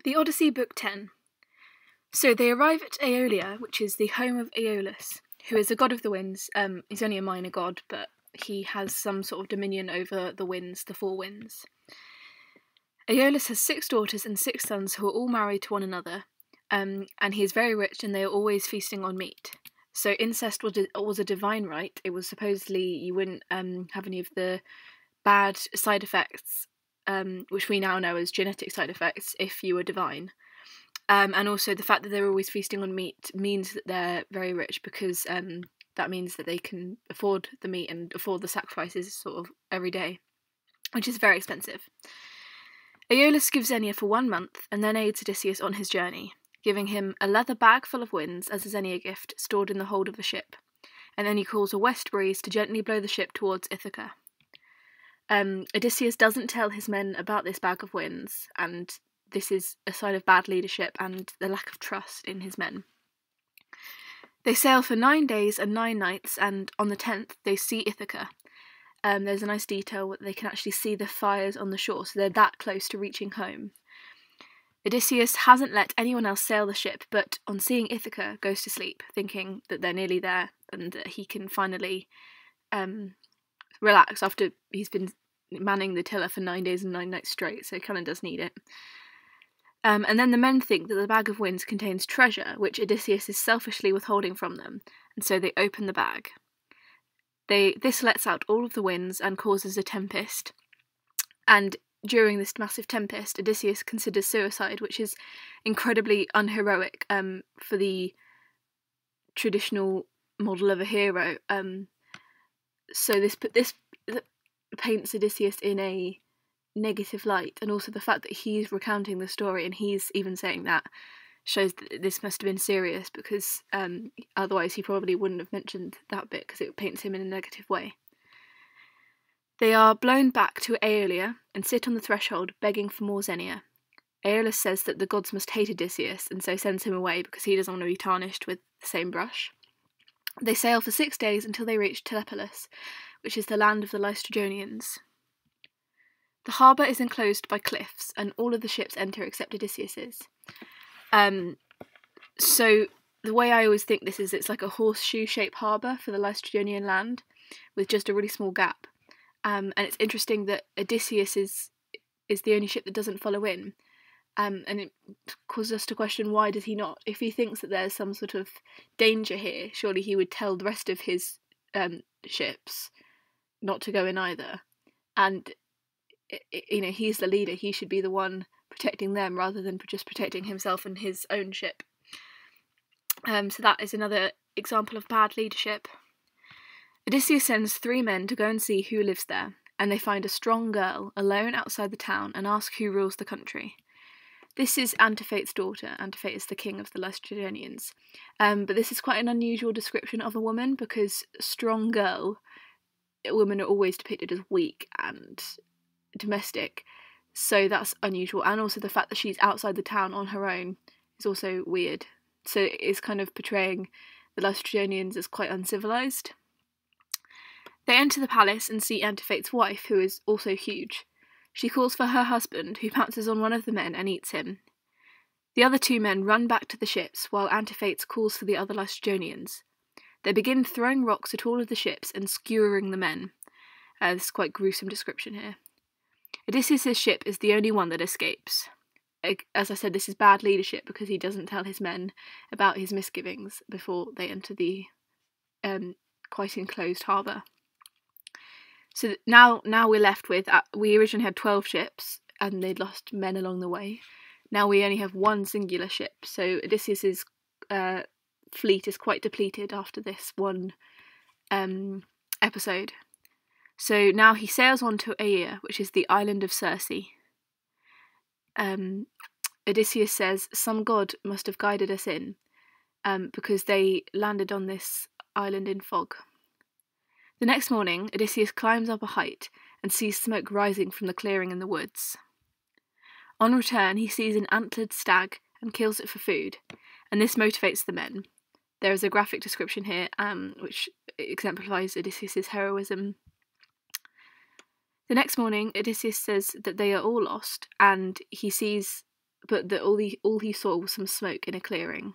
The Odyssey, Book 10. So they arrive at Aeolia, which is the home of Aeolus, who is a god of the winds. He's only a minor god, but he has some sort of dominion over the winds, the four winds. Aeolus has 6 daughters and 6 sons who are all married to one another, and he is very rich and they are always feasting on meat. So incest was a divine right. It was supposedly you wouldn't have any of the bad side effects, which we now know as genetic side effects, if you were divine. And also the fact that they're always feasting on meat means that they're very rich, because that means that they can afford the meat and afford the sacrifices sort of every day, which is very expensive. Aeolus gives Xenia for 1 month and then aids Odysseus on his journey, giving him a leather bag full of winds as a Xenia gift stored in the hold of the ship, and then he calls a west breeze to gently blow the ship towards Ithaca. Odysseus doesn't tell his men about this bag of winds, and this is a sign of bad leadership and the lack of trust in his men. They sail for 9 days and 9 nights, and on the 10th they see Ithaca. There's a nice detail where they can actually see the fires on the shore, so they're that close to reaching home. Odysseus hasn't let anyone else sail the ship, but on seeing Ithaca goes to sleep, thinking that they're nearly there and that he can finally relax after he's been manning the tiller for 9 days and 9 nights straight, so he kind of does need it. And then the men think that the bag of winds contains treasure, which Odysseus is selfishly withholding from them, and so they open the bag. This lets out all of the winds and causes a tempest, and during this massive tempest, Odysseus considers suicide, which is incredibly unheroic for the traditional model of a hero. So this paints Odysseus in a negative light, and also the fact that he's recounting the story and he's even saying that shows that this must have been serious, because otherwise he probably wouldn't have mentioned that bit, because it paints him in a negative way. They are blown back to Aeolia and sit on the threshold begging for more Xenia. Aeolus says that the gods must hate Odysseus and so sends him away because he doesn't want to be tarnished with the same brush. They sail for 6 days until they reach Telepolis, which is the land of the Laestrygonians. The harbour is enclosed by cliffs, and all of the ships enter except Odysseus's. So the way I always think this is, it's like a horseshoe-shaped harbour for the Laestrygonian land, with just a really small gap. And it's interesting that Odysseus is the only ship that doesn't follow in. And it causes us to question, why does he not? If he thinks that there's some sort of danger here, surely he would tell the rest of his ships not to go in either. And he's the leader, he should be the one protecting them rather than just protecting himself and his own ship. So that is another example of bad leadership. Odysseus sends 3 men to go and see who lives there, and they find a strong girl alone outside the town and ask who rules the country. This is Antiphate's daughter. Antiphate is the king of the Laestrygonians. But this is quite an unusual description of a woman, because strong girl, women are always depicted as weak and domestic, so that's unusual. And also the fact that she's outside the town on her own is also weird. So it's kind of portraying the Laestrygonians as quite uncivilized. They enter the palace and see Antiphate's wife, who is also huge. She calls for her husband, who pounces on one of the men and eats him. The other 2 men run back to the ships, while Antiphates calls for the other Laestrygonians. They begin throwing rocks at all of the ships and skewering the men. This is quite gruesome description here. Odysseus' ship is the only one that escapes. As I said, this is bad leadership, because he doesn't tell his men about his misgivings before they enter the quite enclosed harbour. So now we're left with, we originally had 12 ships, and they'd lost men along the way. Now we only have 1 singular ship, so Odysseus' fleet is quite depleted after this one episode. So now he sails on to Aea, which is the island of Circe. Odysseus says some god must have guided us in, because they landed on this island in fog. The next morning, Odysseus climbs up a height and sees smoke rising from the clearing in the woods. On return, he sees an antlered stag and kills it for food, and this motivates the men. There is a graphic description here, which exemplifies Odysseus' heroism. The next morning, Odysseus says that they are all lost, and he sees but that all he saw was some smoke in a clearing.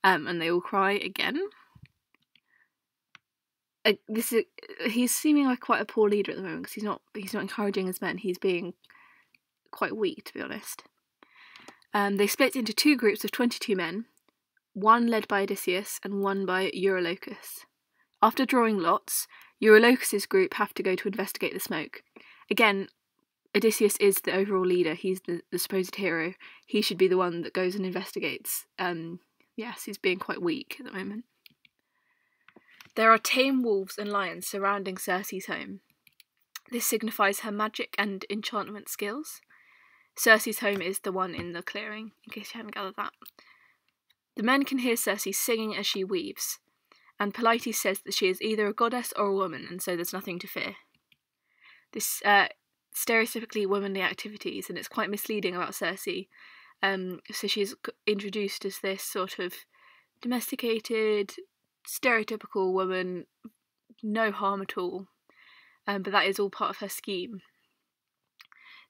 And they all cry again. He's seeming like quite a poor leader at the moment, because he's not encouraging his men. He's being quite weak, to be honest. They split into 2 groups of 22 men, one led by Odysseus and one by Eurylochus. After drawing lots, Eurylochus's group have to go to investigate the smoke. Again, Odysseus is the overall leader. He's the supposed hero. He should be the one that goes and investigates. Yes, he's being quite weak at the moment. There are tame wolves and lions surrounding Circe's home. This signifies her magic and enchantment skills. Circe's home is the one in the clearing, in case you hadn't gathered that. The men can hear Circe singing as she weaves, and Polites says that she is either a goddess or a woman, and so there's nothing to fear. This stereotypically womanly activities, and it's quite misleading about Circe. So she's introduced as this sort of domesticated, stereotypical woman, no harm at all, but that is all part of her scheme.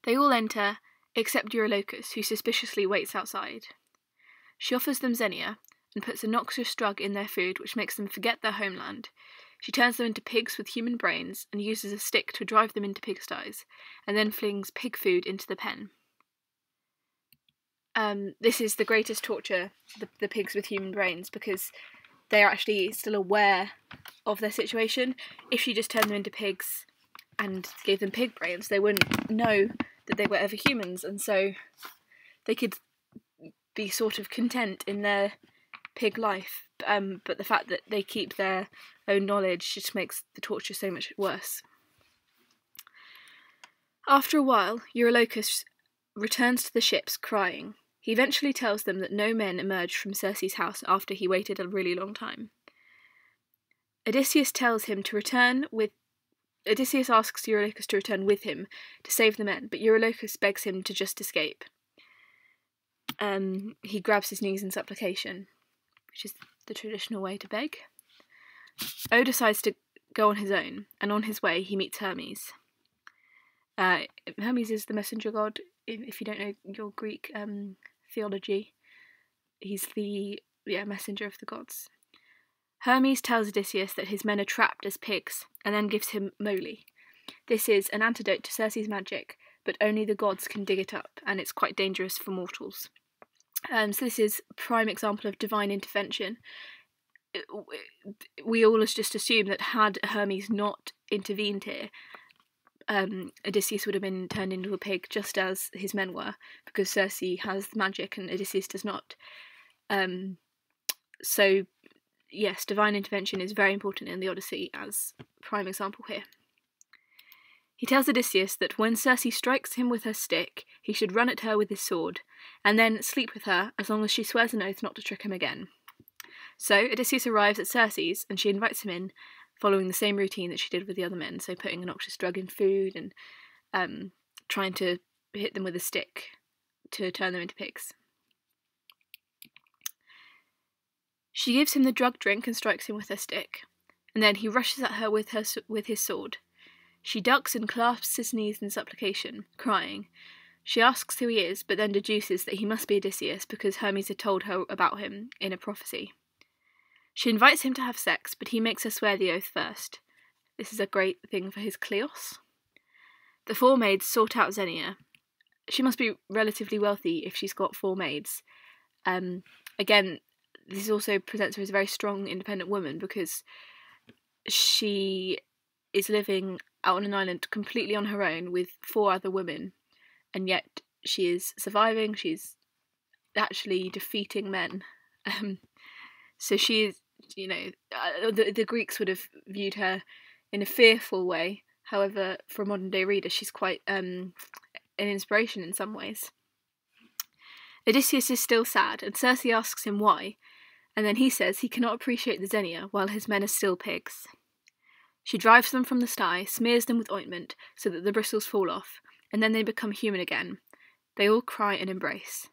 They all enter, except Eurylochus, who suspiciously waits outside. She offers them Xenia, and puts a noxious drug in their food which makes them forget their homeland. She turns them into pigs with human brains, and uses a stick to drive them into pigsties, and then flings pig food into the pen. This is the greatest torture, the pigs with human brains, because they are actually still aware of their situation. If she just turned them into pigs and gave them pig brains, they wouldn't know that they were ever humans, and so they could be sort of content in their pig life. But the fact that they keep their own knowledge just makes the torture so much worse. After a while, Eurylochus returns to the ships, crying. He eventually tells them that no men emerged from Circe's house after he waited a really long time. Odysseus asks Eurylochus to return with him to save the men, but Eurylochus begs him to just escape. He grabs his knees in supplication, which is the traditional way to beg. O decides to go on his own, and on his way he meets Hermes. Hermes is the messenger god. If you don't know your Greek theology, he's the messenger of the gods. Hermes tells Odysseus that his men are trapped as pigs, and then gives him moly. This is an antidote to Circe's magic, but only the gods can dig it up, and it's quite dangerous for mortals. So this is a prime example of divine intervention. We all just assume that had Hermes not intervened here, Odysseus would have been turned into a pig just as his men were, because Circe has magic and Odysseus does not. So yes, divine intervention is very important in the Odyssey, as a prime example here. He tells Odysseus that when Circe strikes him with her stick, he should run at her with his sword, and then sleep with her as long as she swears an oath not to trick him again. So Odysseus arrives at Circe's, and she invites him in, following the same routine that she did with the other men, so putting a noxious drug in food and trying to hit them with a stick to turn them into pigs. She gives him the drug drink and strikes him with her stick, and then he rushes at her with his sword. She ducks and clasps his knees in supplication, crying. She asks who he is, but then deduces that he must be Odysseus because Hermes had told her about him in a prophecy. She invites him to have sex, but he makes her swear the oath first. This is a great thing for his kleos. The 4 maids sort out Xenia. She must be relatively wealthy if she's got 4 maids. Again, this also presents her as a very strong, independent woman, because she is living out on an island completely on her own with 4 other women, and yet she is surviving. She's actually defeating men. So she is, the Greeks would have viewed her in a fearful way. However, for a modern day reader, she's quite an inspiration in some ways. Odysseus is still sad, and Circe asks him why, and then he says he cannot appreciate the Xenia while his men are still pigs. She drives them from the sty, smears them with ointment so that the bristles fall off, and then they become human again. They all cry and embrace.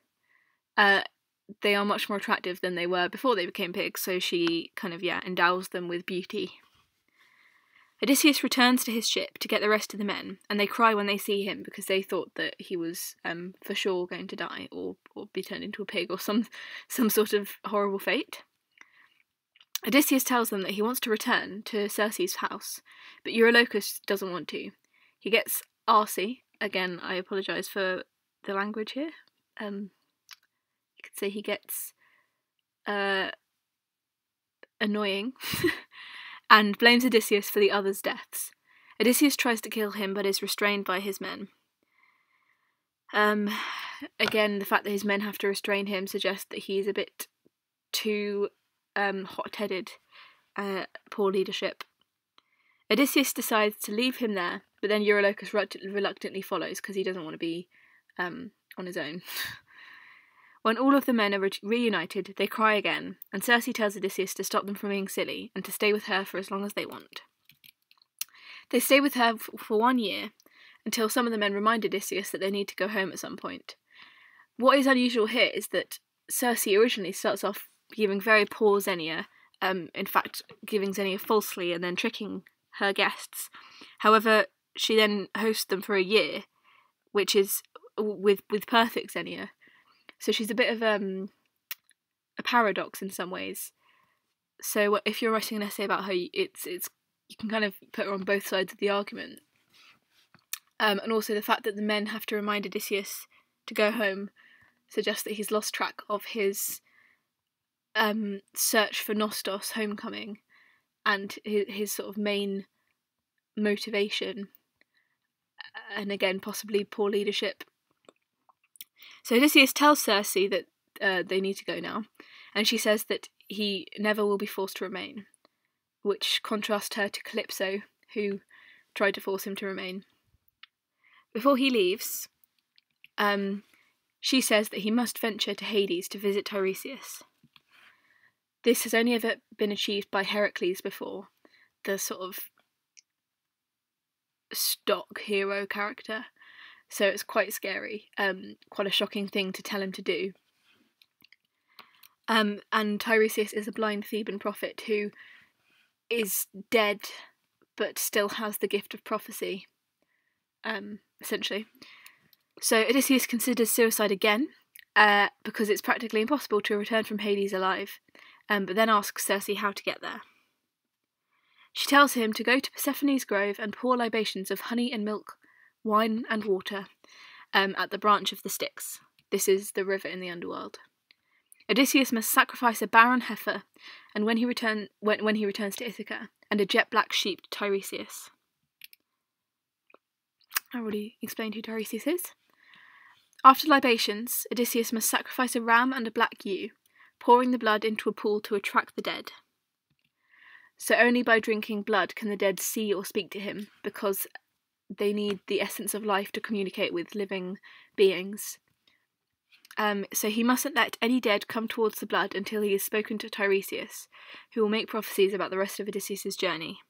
They are much more attractive than they were before they became pigs, so she kind of, endows them with beauty. Odysseus returns to his ship to get the rest of the men, and they cry when they see him because they thought that he was for sure going to die or be turned into a pig or some sort of horrible fate. Odysseus tells them that he wants to return to Circe's house, but Eurylochus doesn't want to. He gets arsy. Again, I apologise for the language here. You could say he gets annoying and blames Odysseus for the others' deaths. Odysseus tries to kill him but is restrained by his men. Again, the fact that his men have to restrain him suggests that he's a bit too hot-headed, poor leadership. Odysseus decides to leave him there, but then Eurylochus reluctantly follows because he doesn't want to be on his own. When all of the men are reunited, they cry again, and Circe tells Odysseus to stop them from being silly and to stay with her for as long as they want. They stay with her for 1 year, until some of the men remind Odysseus that they need to go home at some point. What is unusual here is that Circe originally starts off giving very poor Xenia, in fact giving Xenia falsely and then tricking her guests. However, she then hosts them for a year, which is with perfect Xenia. So she's a bit of a paradox in some ways. So if you're writing an essay about her, it's you can kind of put her on both sides of the argument. And also the fact that the men have to remind Odysseus to go home suggests that he's lost track of his search for Nostos, homecoming, and his sort of main motivation, and again possibly poor leadership. So Odysseus tells Circe that they need to go now, and she says that he never will be forced to remain, which contrasts her to Calypso, who tried to force him to remain. Before he leaves, she says that he must venture to Hades to visit Tiresias. This has only ever been achieved by Heracles before, the sort of stock hero character, so it's quite scary, quite a shocking thing to tell him to do. And Tiresias is a blind Theban prophet who is dead but still has the gift of prophecy, essentially. So Odysseus considers suicide again, because it's practically impossible to return from Hades alive, but then asks Circe how to get there. She tells him to go to Persephone's grove and pour libations of honey and milk, wine and water, at the branch of the Styx. This is the river in the underworld. Odysseus must sacrifice a barren heifer, and when he returns to Ithaca, and a jet-black sheep to Tiresias. I already explained who Tiresias is. After libations, Odysseus must sacrifice a ram and a black ewe, pouring the blood into a pool to attract the dead. So only by drinking blood can the dead see or speak to him, because they need the essence of life to communicate with living beings. So he mustn't let any dead come towards the blood until he has spoken to Tiresias, who will make prophecies about the rest of Odysseus' journey.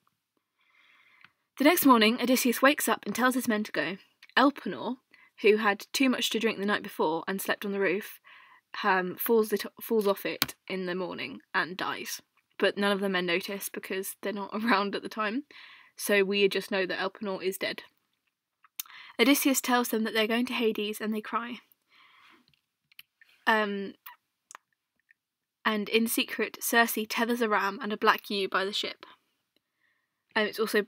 The next morning, Odysseus wakes up and tells his men to go. Elpenor, who had too much to drink the night before and slept on the roof, falls off it in the morning and dies. But none of the men notice because they're not around at the time, so we just know that Elpenor is dead. Odysseus tells them that they're going to Hades, and they cry. And in secret, Circe tethers a ram and a black ewe by the ship. And it's also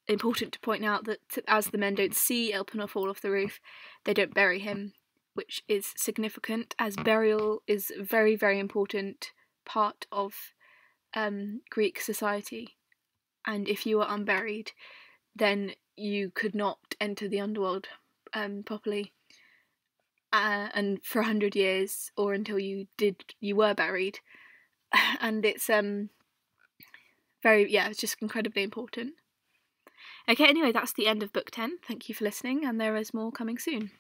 important to point out that as the men don't see Elpenor fall off the roof, they don't bury him, which is significant, as burial is a very, very important part of Greek society. And if you are unburied, then you could not enter the underworld properly. And for 100 years, or until you were buried. And it's it's just incredibly important. Okay, anyway, that's the end of book 10. Thank you for listening, and there is more coming soon.